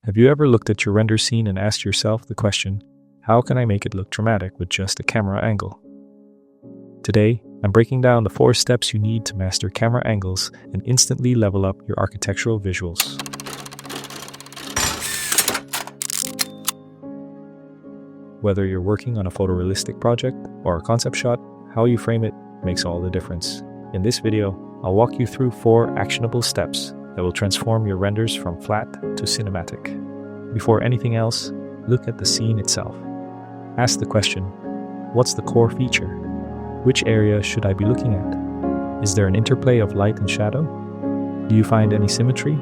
Have you ever looked at your render scene and asked yourself the question, how can I make it look dramatic with just a camera angle? Today, I'm breaking down the 4 steps you need to master camera angles and instantly level up your architectural visuals. Whether you're working on a photorealistic project or a concept shot, how you frame it makes all the difference. In this video, I'll walk you through 4 actionable steps that will transform your renders from flat to cinematic. Before anything else, look at the scene itself. Ask the question, what's the core feature? Which area should I be looking at? Is there an interplay of light and shadow? Do you find any symmetry?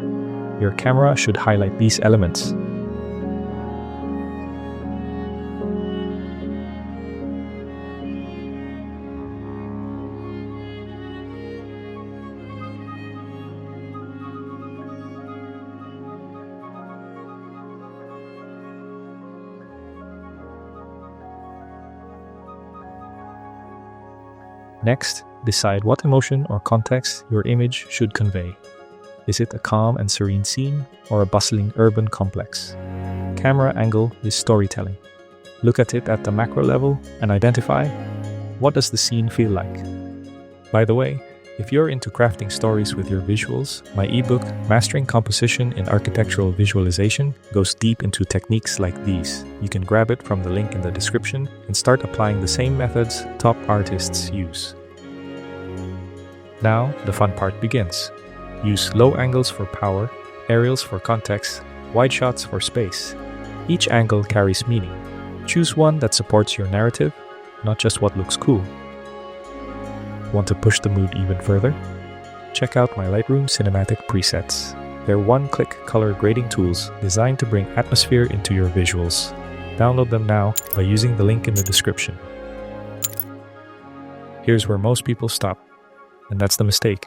Your camera should highlight these elements. Next, decide what emotion or context your image should convey. Is it a calm and serene scene or a bustling urban complex? Camera angle is storytelling. Look at it at the macro level and identify, what does the scene feel like? By the way, if you're into crafting stories with your visuals, my ebook, Mastering Composition in Architectural Visualization, goes deep into techniques like these. You can grab it from the link in the description and start applying the same methods top artists use. Now, the fun part begins. Use low angles for power, aerials for context, wide shots for space. Each angle carries meaning. Choose one that supports your narrative, not just what looks cool. Want to push the mood even further? Check out my Lightroom cinematic presets. They're one-click color grading tools designed to bring atmosphere into your visuals. Download them now by using the link in the description. Here's where most people stop, and that's the mistake.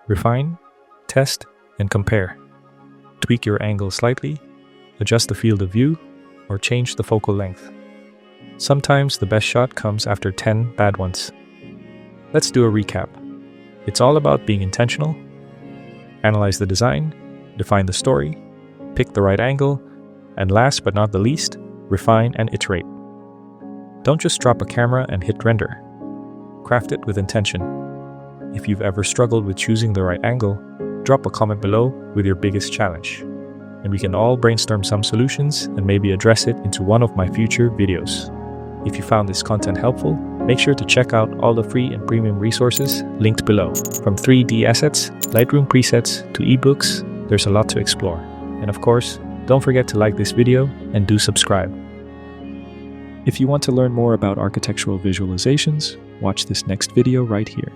Refine, test, and compare. Tweak your angle slightly, adjust the field of view, or change the focal length. Sometimes the best shot comes after 10 bad ones. Let's do a recap. It's all about being intentional, analyze the design, define the story, pick the right angle, and last but not the least, refine and iterate. Don't just drop a camera and hit render. Craft it with intention. If you've ever struggled with choosing the right angle, drop a comment below with your biggest challenge, and we can all brainstorm some solutions and maybe address it into one of my future videos. If you found this content helpful, make sure to check out all the free and premium resources linked below. From 3D assets, Lightroom presets, to ebooks, there's a lot to explore. And of course, don't forget to like this video and do subscribe. If you want to learn more about architectural visualizations, watch this next video right here.